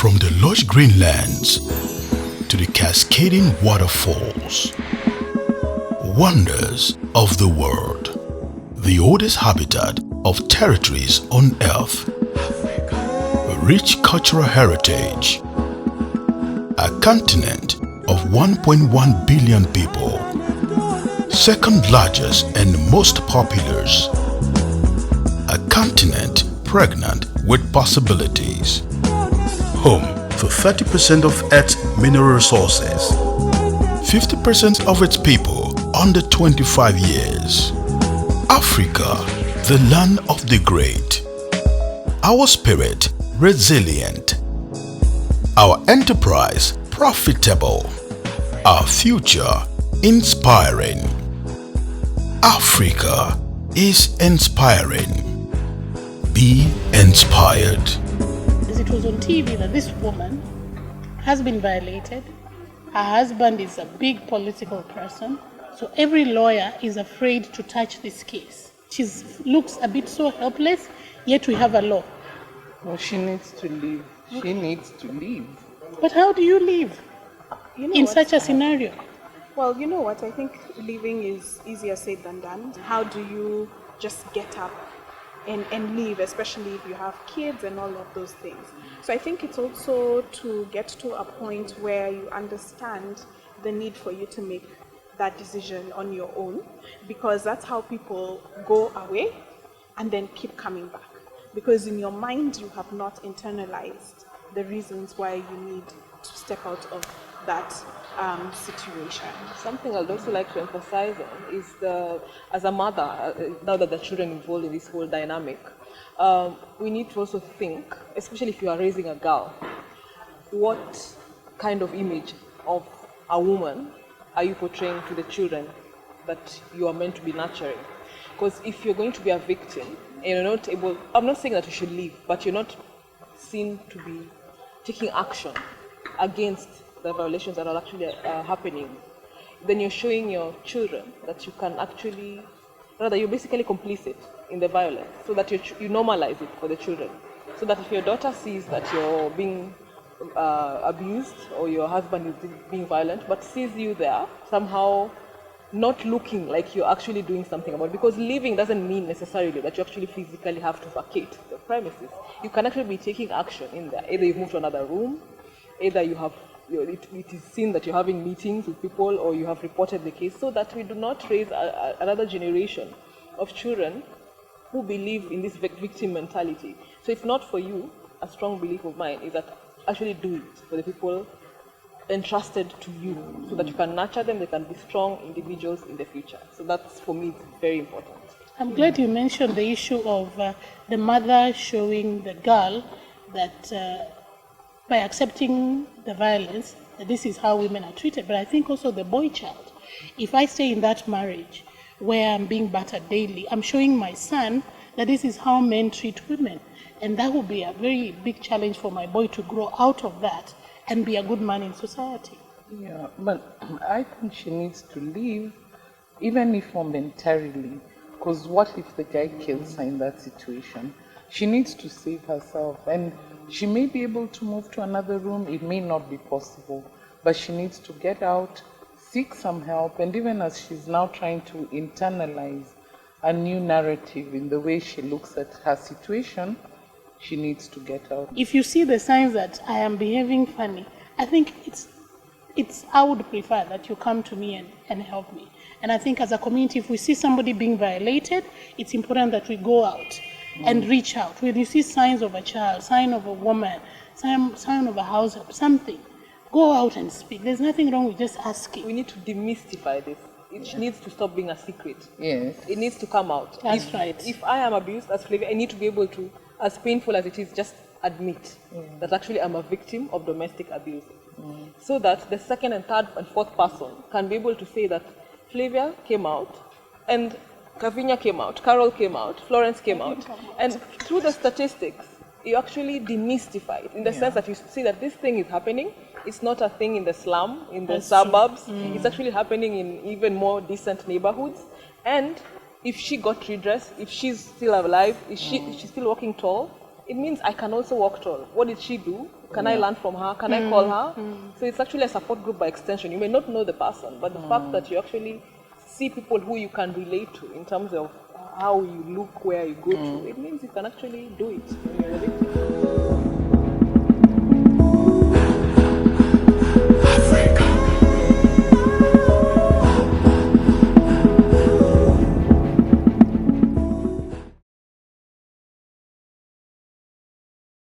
From the lush green lands to the cascading waterfalls, wonders of the world, the oldest habitat of territories on Earth, rich cultural heritage, a continent of 1.1 billion people, second largest and most populous, a continent pregnant with possibilities, home to 30% of Earth's mineral resources, 50% of its people under 25 years. Africa, the land of the great. Our spirit resilient. Our enterprise profitable. Our future inspiring. Africa is inspiring. Be inspired. It was on TV that this woman has been violated. Her husband is a big political person, so every lawyer is afraid to touch this case. She looks a bit so helpless, yet we have a law. Well, she needs to leave. She needs to leave. But how do you leave in such a scenario? Well, you know what? I think leaving is easier said than done. How do you just get up and leave, especially if you have kids and all of those things? So I think it's also to get to a point where you understand the need for you to make that decision on your own, because that's how people go away and then keep coming back. Because in your mind, you have not internalized the reasons why you need to step out of that situation. Something I'd also like to emphasize on is as a mother, now that the children involved in this whole dynamic, we need to also think, especially if you are raising a girl, what kind of image of a woman are you portraying to the children that you are meant to be nurturing? Because if you're going to be a victim and you're not able, I'm not saying that you should leave, but you're not seen to be taking action against the violations that are actually happening, then you're showing your children that you can actually, rather you're basically complicit in the violence, so that you normalize it for the children. So that if your daughter sees that you're being abused or your husband is being violent, but sees you there, somehow not looking like you're actually doing something about it. Because leaving doesn't mean necessarily that you actually physically have to vacate the premises. You can actually be taking action in there. Either you've moved to another room, either you have it is seen that you're having meetings with people, or you have reported the case, so that we do not raise another generation of children who believe in this victim mentality. So if not for you, a strong belief of mine is that actually do it for the people entrusted to you, so that you can nurture them, they can be strong individuals in the future. So that's, for me, very important. I'm glad you mentioned the issue of the mother showing the girl that by accepting the violence, that this is how women are treated. But I think also the boy child, if I stay in that marriage where I'm being battered daily, I'm showing my son that this is how men treat women. And that will be a very big challenge for my boy to grow out of that and be a good man in society. Yeah, but I think she needs to leave, even if momentarily. Because what if the guy kills her in that situation? She needs to save herself. And she may be able to move to another room. It may not be possible. But she needs to get out, seek some help. And even as she's now trying to internalize a new narrative in the way she looks at her situation, she needs to get out. If you see the signs that I am behaving funny, I think I would prefer that you come to me and help me. And I think as a community, if we see somebody being violated, it's important that we go out and reach out. When you see signs of a child, sign of a woman, sign of a household, something, go out and speak. There's nothing wrong with just asking. We need to demystify this. It needs to stop being a secret. Yes. It needs to come out. That's right. If I am abused as Flavia, I need to be able to, as painful as it is, just admit that actually I'm a victim of domestic abuse. So that the second and third and fourth person can be able to say that Flavia came out, and Kavinya came out, Carol came out, Florence came out. And through the statistics, you actually demystify it in the sense that you see that this thing is happening. It's not a thing in the slum, in the suburbs. It's actually happening in even more decent neighborhoods. And if she got redress, if she's still alive, if she's still walking tall, it means I can also walk tall. What did she do? Can I learn from her? Can I call her? So it's actually a support group by extension. You may not know the person, but the fact that you actually see people who you can relate to in terms of how you look, where you go to, it means you can actually do it when you're a victim.